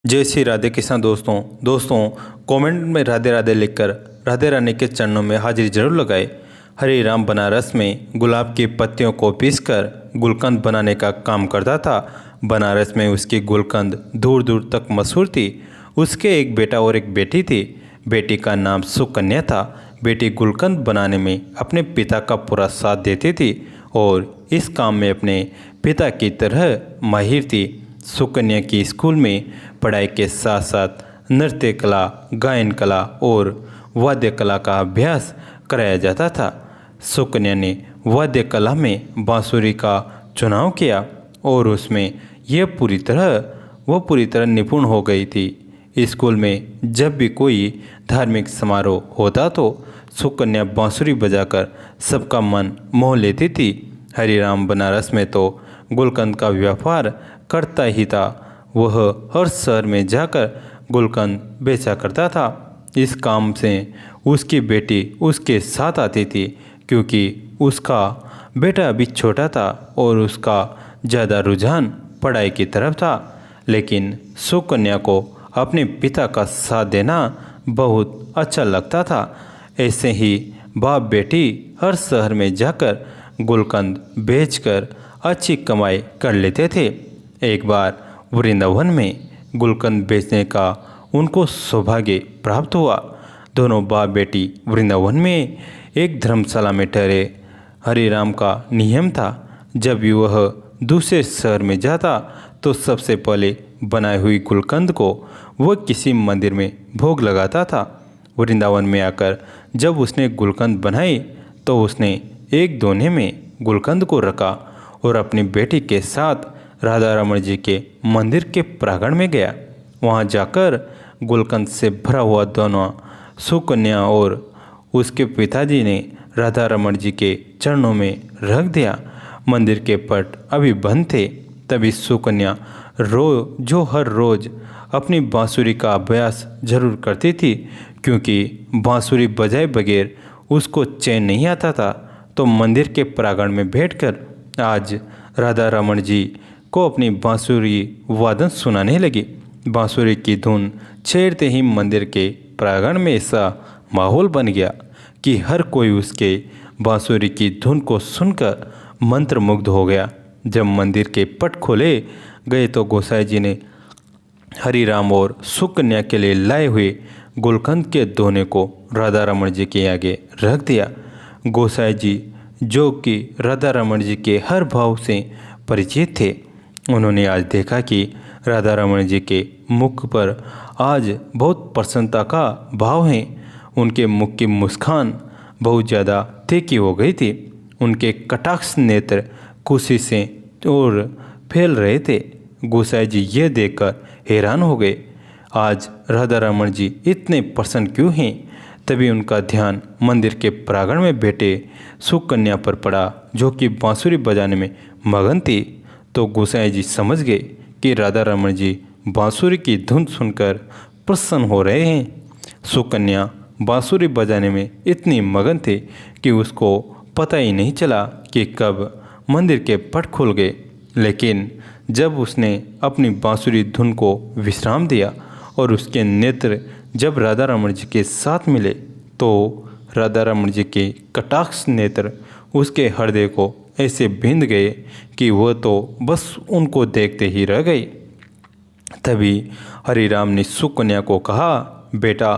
जय श्री राधे कृष्ण दोस्तों कमेंट में राधे राधे लिखकर राधे रानी के चरणों में हाजिरी जरूर लगाए। हरे राम बनारस में गुलाब की पत्तियों को पीसकर गुलकंद बनाने का काम करता था। बनारस में उसकी गुलकंद दूर दूर तक मशहूर थी। उसके एक बेटा और एक बेटी थी। बेटी का नाम सुकन्या था। बेटी गुलकंद बनाने में अपने पिता का पूरा साथ देती थी और इस काम में अपने पिता की तरह माहिर थी। सुकन्या की स्कूल में पढ़ाई के साथ साथ नृत्य कला, गायन कला और वाद्य कला का अभ्यास कराया जाता था। सुकन्या ने वाद्य कला में बांसुरी का चुनाव किया और उसमें वह पूरी तरह निपुण हो गई थी। स्कूल में जब भी कोई धार्मिक समारोह होता तो सुकन्या बांसुरी बजाकर सबका मन मोह लेती थी। हरिराम बनारस में तो गुलकंद का व्यापार करता ही था। वह हर शहर में जाकर गुलकंद बेचा करता था। इस काम से उसकी बेटी उसके साथ आती थी क्योंकि उसका बेटा अभी छोटा था और उसका ज़्यादा रुझान पढ़ाई की तरफ था। लेकिन सुकन्या को अपने पिता का साथ देना बहुत अच्छा लगता था। ऐसे ही बाप बेटी हर शहर में जाकर गुलकंद बेचकर अच्छी कमाई कर लेते थे। एक बार वृंदावन में गुलकंद बेचने का उनको सौभाग्य प्राप्त हुआ। दोनों बाप बेटी वृंदावन में एक धर्मशाला में ठहरे। हरिराम का नियम था, जब भी वह दूसरे शहर में जाता तो सबसे पहले बनाई हुई गुलकंद को वह किसी मंदिर में भोग लगाता था। वृंदावन में आकर जब उसने गुलकंद बनाई तो उसने एक दोने में गुलकंद को रखा और अपनी बेटी के साथ राधा रमण जी के मंदिर के प्रांगण में गया। वहां जाकर गुलकंद से भरा हुआ दोना सुकन्या और उसके पिताजी ने राधा रमण जी के चरणों में रख दिया। मंदिर के पट अभी बंद थे। तभी सुकन्या जो हर रोज अपनी बांसुरी का अभ्यास जरूर करती थी, क्योंकि बांसुरी बजाए बगैर उसको चैन नहीं आता था। तो मंदिर के प्रांगण में बैठकर आज राधा रमण जी को अपनी बांसुरी वादन सुनाने लगी। बांसुरी की धुन छेड़ते ही मंदिर के प्रांगण में ऐसा माहौल बन गया कि हर कोई उसके बांसुरी की धुन को सुनकर मंत्रमुग्ध हो गया। जब मंदिर के पट खोले गए तो गोसाई जी ने हरिराम और सुकन्या के लिए लाए हुए गुलकंद के दोने को राधा रमण जी के आगे रख दिया। गोसाई जी, जो कि राधा रमण जी के हर भाव से परिचित थे, उन्होंने आज देखा कि राधा रमण जी के मुख पर आज बहुत प्रसन्नता का भाव है। उनके मुख की मुस्कान बहुत ज़्यादा तीखी हो गई थी। उनके कटाक्ष नेत्र खुशी से और फैल रहे थे। गोसाई जी ये देखकर हैरान हो गए, आज राधा रमण जी इतने प्रसन्न क्यों हैं। तभी उनका ध्यान मंदिर के प्रांगण में बैठे सुकन्या पर पड़ा, जो कि बांसुरी बजाने में मगन थी। तो गोसाई जी समझ गए कि राधा रमण जी बांसुरी की धुन सुनकर प्रसन्न हो रहे हैं। सुकन्या बांसुरी बजाने में इतनी मगन थे कि उसको पता ही नहीं चला कि कब मंदिर के पट खुल गए। लेकिन जब उसने अपनी बांसुरी धुन को विश्राम दिया और उसके नेत्र जब राधा रमण जी के साथ मिले तो राधा रमण जी के कटाक्ष नेत्र उसके हृदय को ऐसे बींध गए कि वह तो बस उनको देखते ही रह गई। तभी हरिराम ने सुकन्या को कहा, बेटा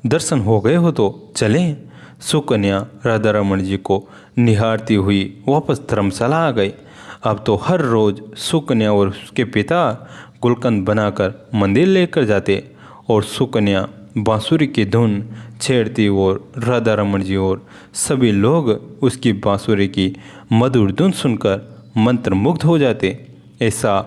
दर्शन हो गए हो तो चलें। सुकन्या राधा रमण जी को निहारती हुई वापस धर्मशाला आ गई। अब तो हर रोज सुकन्या और उसके पिता गुलकंद बनाकर मंदिर लेकर जाते और सुकन्या बांसुरी की धुन छेड़ती और राधा रमण जी और सभी लोग उसकी बांसुरी की मधुर धुन सुनकर मंत्रमुग्ध हो जाते। ऐसा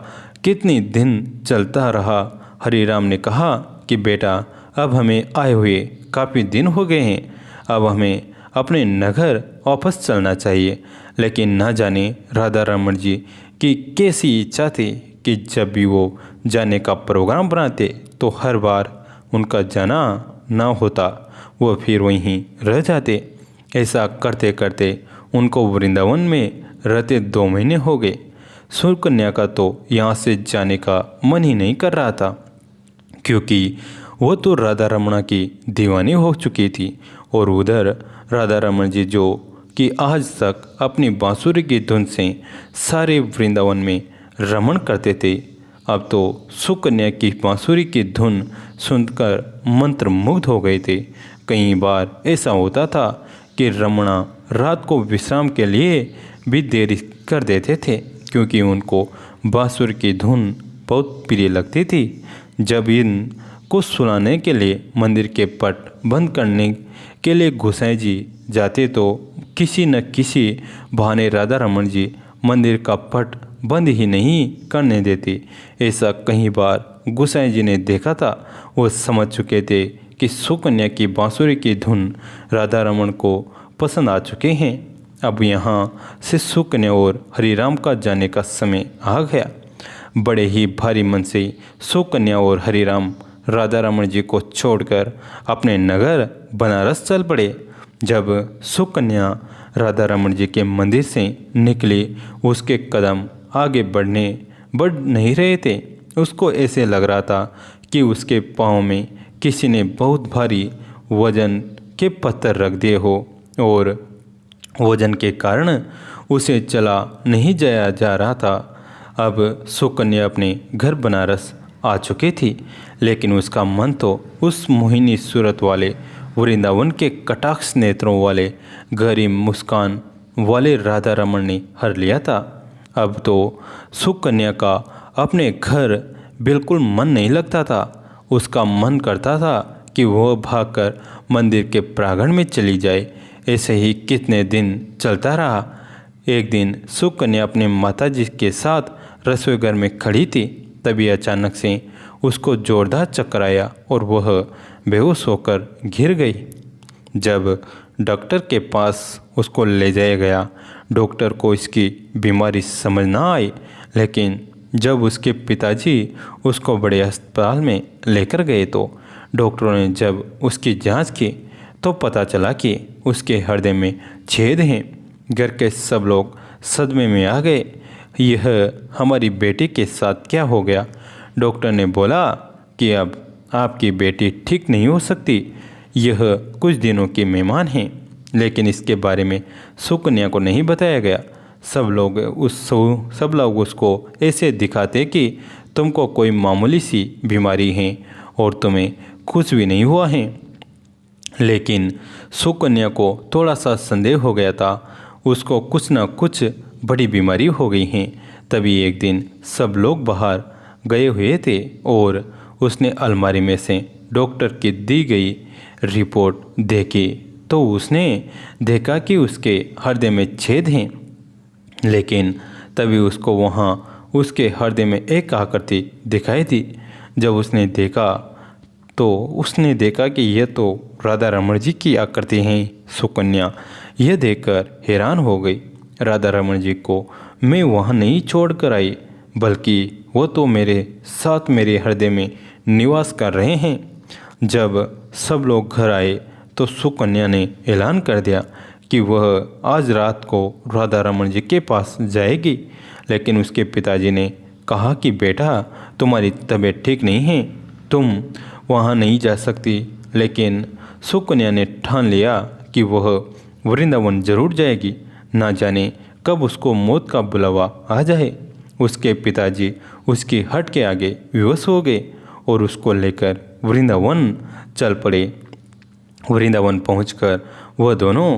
कितनी दिन चलता रहा। हरिराम ने कहा कि बेटा, अब हमें आए हुए काफ़ी दिन हो गए हैं, अब हमें अपने नगर वापस चलना चाहिए। लेकिन न जाने राधा रमण जी की कैसी इच्छा थी कि जब भी वो जाने का प्रोग्राम बनाते तो हर बार उनका जाना ना होता, वो फिर वहीं रह जाते। ऐसा करते करते उनको वृंदावन में रहते 2 महीने हो गए। सुकन्या का तो यहाँ से जाने का मन ही नहीं कर रहा था। क्योंकि वो तो राधा रमणा की दीवानी हो चुकी थी। और उधर राधा रमण जी जो कि आज तक अपनी बांसुरी की धुन से सारे वृंदावन में रमण करते थे, अब तो सुकन्या की बांसुरी की धुन सुनकर मंत्रमुग्ध हो गए थे। कई बार ऐसा होता था कि रमणा रात को विश्राम के लिए भी देरी कर देते थे, क्योंकि उनको बांसुरी की धुन बहुत प्रिय लगती थी। जब इन को सुनाने के लिए मंदिर के पट बंद करने के लिए गोसाई जी जाते तो किसी न किसी बहाने राधा रमण जी मंदिर का पट बंद ही नहीं करने देते। ऐसा कई बार गोसाई जी ने देखा था। वो समझ चुके थे कि सुकन्या की बांसुरी की धुन राधा रमण को पसंद आ चुके हैं। अब यहाँ से सुकन्या और हरिराम का जाने का समय आ गया। बड़े ही भारी मन से सुकन्या और हरिराम राधा रमण जी को छोड़कर अपने नगर बनारस चल पड़े। जब सुकन्या राधा रमण जी के मंदिर से निकली, उसके कदम आगे बढ़ नहीं रहे थे। उसको ऐसे लग रहा था कि उसके पाँव में किसी ने बहुत भारी वजन के पत्थर रख दिए हो, और वजन के कारण उसे चला नहीं जाया जा रहा था। अब सुकन्या अपने घर बनारस आ चुकी थी, लेकिन उसका मन तो उस मोहिनी सूरत वाले वृंदावन के कटाक्ष नेत्रों वाले गहरी मुस्कान वाले राधा रमण ने हर लिया था। अब तो सुकन्या का अपने घर बिल्कुल मन नहीं लगता था। उसका मन करता था कि वह भागकर मंदिर के प्रांगण में चली जाए। ऐसे ही कितने दिन चलता रहा। एक दिन सुकन्या अपने माताजी के साथ रसोई घर में खड़ी थी, तभी अचानक से उसको जोरदार चक्कर आया और वह बेहोश होकर गिर गई। जब डॉक्टर के पास उसको ले जाया गया, डॉक्टर को इसकी बीमारी समझ ना आई, लेकिन जब उसके पिताजी उसको बड़े अस्पताल में लेकर गए तो डॉक्टरों ने जब उसकी जांच की तो पता चला कि उसके हृदय में छेद हैं। घर के सब लोग सदमे में आ गए। यह हमारी बेटी के साथ क्या हो गया? डॉक्टर ने बोला कि अब आपकी बेटी ठीक नहीं हो सकती। यह कुछ दिनों की मेहमान हैं, लेकिन इसके बारे में सुकन्या को नहीं बताया गया। सब लोग उसको ऐसे दिखाते कि तुमको कोई मामूली सी बीमारी है और तुम्हें कुछ भी नहीं हुआ है। लेकिन सुकन्या को थोड़ा सा संदेह हो गया था, उसको कुछ न कुछ बड़ी बीमारी हो गई है। तभी एक दिन सब लोग बाहर गए हुए थे और उसने अलमारी में से डॉक्टर की दी गई रिपोर्ट देखी तो उसने देखा कि उसके हृदय में छेद हैं। लेकिन तभी उसको वहाँ उसके हृदय में एक आकृति दिखाई दी। जब उसने देखा कि यह तो राधा रमण जी की आकृति हैं। सुकन्या यह देखकर हैरान हो गई। राधा रमण जी को मैं वहाँ नहीं छोड़कर आई, बल्कि वो तो मेरे साथ मेरे हृदय में निवास कर रहे हैं। जब सब लोग घर आए तो सुकन्या ने ऐलान कर दिया कि वह आज रात को राधा रमण जी के पास जाएगी। लेकिन उसके पिताजी ने कहा कि बेटा, तुम्हारी तबीयत ठीक नहीं है, तुम वहाँ नहीं जा सकती। लेकिन सुकन्या ने ठान लिया कि वह वृंदावन जरूर जाएगी। ना जाने कब उसको मौत का बुलावा आ जाए। उसके पिताजी उसकी हट के आगे विवश हो गए और उसको लेकर वृंदावन चल पड़े। वृंदावन पहुंचकर वह दोनों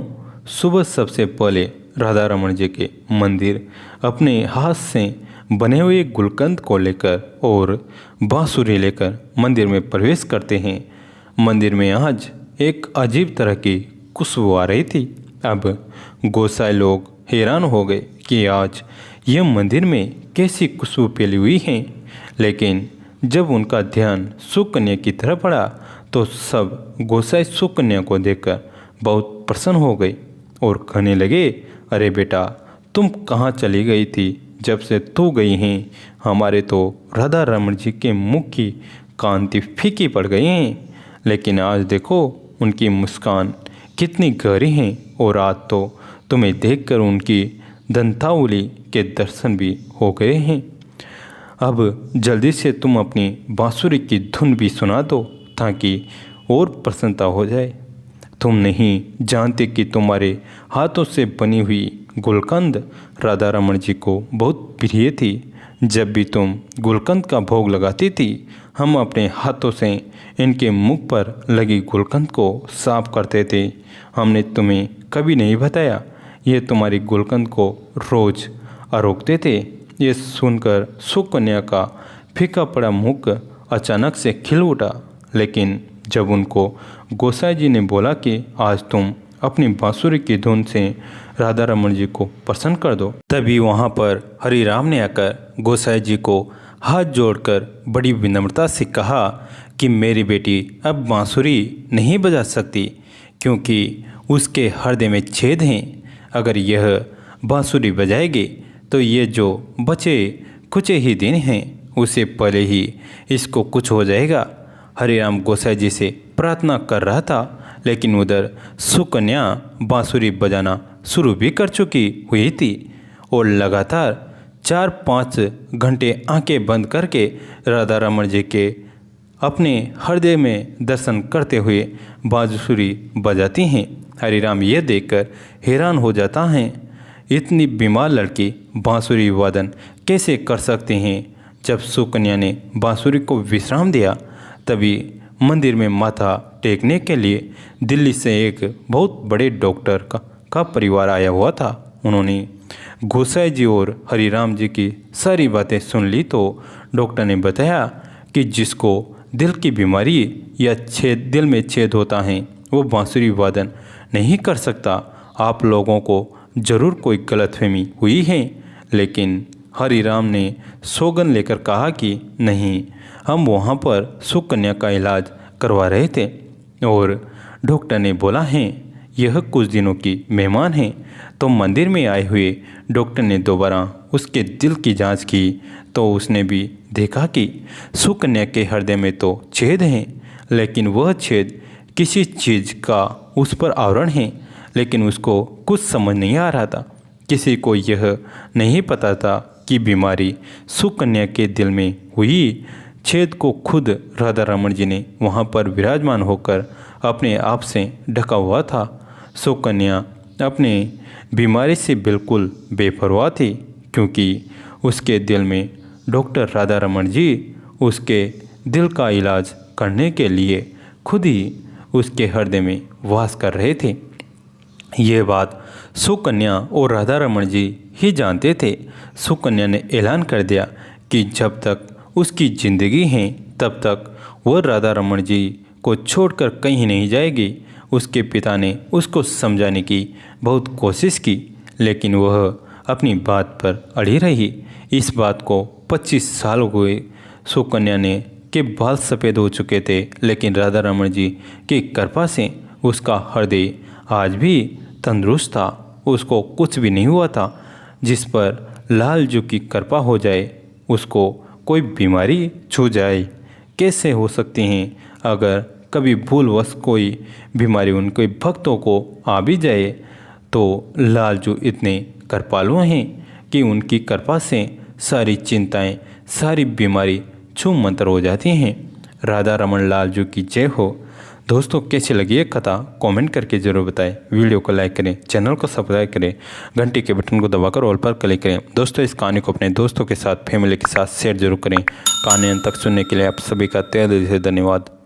सुबह सबसे पहले राधा रमण जी के मंदिर अपने हाथ से बने हुए गुलकंद को लेकर और बांसुरी लेकर मंदिर में प्रवेश करते हैं। मंदिर में आज एक अजीब तरह की खुशबू आ रही थी। अब गोसाई लोग हैरान हो गए कि आज यह मंदिर में कैसी खुशबू फैली हुई है। लेकिन जब उनका ध्यान सुकन्या की तरफ पड़ा तो सब गोसाई सुकन्या को देखकर बहुत प्रसन्न हो गए और कहने लगे, अरे बेटा, तुम कहाँ चली गई थी? जब से तू गई हैं हमारे तो राधा रमण जी के मुख की कांति फीकी पड़ गई हैं। लेकिन आज देखो उनकी मुस्कान कितनी गहरी है और आज तो तुम्हें देखकर उनकी दंतावली के दर्शन भी हो गए हैं। अब जल्दी से तुम अपनी बांसुरी की धुन भी सुना दो ताकि और प्रसन्नता हो जाए। तुम नहीं जानते कि तुम्हारे हाथों से बनी हुई गुलकंद राधा रमन जी को बहुत प्रिय थी। जब भी तुम गुलकंद का भोग लगाती थी, हम अपने हाथों से इनके मुख पर लगी गुलकंद को साफ करते थे। हमने तुम्हें कभी नहीं बताया, ये तुम्हारी गुलकंद को रोज़ आरोगते थे। ये सुनकर सुकन्या का फीका पड़ा मुख अचानक से खिल उठा। लेकिन जब उनको गोसाई जी ने बोला कि आज तुम अपनी बांसुरी की धुन से राधा रमन जी को प्रसन्न कर दो, तभी वहाँ पर हरिराम ने आकर गोसाई जी को हाथ जोड़कर बड़ी विनम्रता से कहा कि मेरी बेटी अब बांसुरी नहीं बजा सकती क्योंकि उसके हृदय में छेद हैं। अगर यह बांसुरी बजाएगी तो ये जो बचे कुछ ही दिन हैं उससे पहले ही इसको कुछ हो जाएगा। हरिराम गोसाई जी से प्रार्थना कर रहा था, लेकिन उधर सुकन्या बांसुरी बजाना शुरू भी कर चुकी हुई थी और लगातार 4-5 घंटे आंखें बंद करके राधा रमन जी के अपने हृदय में दर्शन करते हुए बांसुरी बजाती हैं। हरिराम ये देखकर हैरान हो जाता है, इतनी बीमार लड़की बांसुरी वादन कैसे कर सकते हैं। जब सुकन्या ने बांसुरी को विश्राम दिया, तभी मंदिर में माथा टेकने के लिए दिल्ली से एक बहुत बड़े डॉक्टर का परिवार आया हुआ था। उन्होंने गोसाई जी और हरिराम जी की सारी बातें सुन ली तो डॉक्टर ने बताया कि जिसको दिल की बीमारी या दिल में छेद होता है वो बांसुरी वादन नहीं कर सकता। आप लोगों को ज़रूर कोई गलतफहमी हुई है। लेकिन हरिराम ने सौगंध लेकर कहा कि नहीं, हम वहाँ पर सुकन्या का इलाज करवा रहे थे और डॉक्टर ने बोला है यह कुछ दिनों की मेहमान है। तो मंदिर में आए हुए डॉक्टर ने दोबारा उसके दिल की जांच की तो उसने भी देखा कि सुकन्या के हृदय में तो छेद है, लेकिन वह छेद किसी चीज़ का उस पर आवरण है। लेकिन उसको कुछ समझ नहीं आ रहा था। किसी को यह नहीं पता था कि बीमारी सुकन्या के दिल में हुई। छेद को खुद राधा रमन जी ने वहाँ पर विराजमान होकर अपने आप से ढका हुआ था। सुकन्या अपने बीमारी से बिल्कुल बेपरवाह थी क्योंकि उसके दिल में डॉक्टर राधा रमन जी उसके दिल का इलाज करने के लिए खुद ही उसके हृदय में वास कर रहे थे। ये बात सुकन्या और राधा रमन जी ही जानते थे। सुकन्या ने ऐलान कर दिया कि जब तक उसकी ज़िंदगी है तब तक वह राधा रमन जी को छोड़कर कहीं नहीं जाएगी। उसके पिता ने उसको समझाने की बहुत कोशिश की, लेकिन वह अपनी बात पर अड़ी रही। इस बात को 25 साल हुए सुकन्या ने के बाल सफ़ेद हो चुके थे, लेकिन राधा रमन जी की कृपा से उसका हृदय आज भी तंदुरुस्त था। उसको कुछ भी नहीं हुआ था। जिस पर लालजू की कृपा हो जाए उसको कोई बीमारी छू जाए कैसे हो सकती हैं। अगर कभी भूलवश कोई बीमारी उनके भक्तों को आ भी जाए तो लालजू इतने कृपालु हैं कि उनकी कृपा से सारी चिंताएं, सारी बीमारी छूम मंतर हो जाती हैं। राधा रमन लालजू की जय हो। दोस्तों, कैसी लगी ये कथा कमेंट करके ज़रूर बताएं। वीडियो को लाइक करें, चैनल को सब्सक्राइब करें, घंटी के बटन को दबाकर ऑल पर क्लिक करें। दोस्तों, इस कहानी को अपने दोस्तों के साथ, फैमिली के साथ शेयर जरूर करें। कहानी अंत तक सुनने के लिए आप सभी का तहे दिल से धन्यवाद।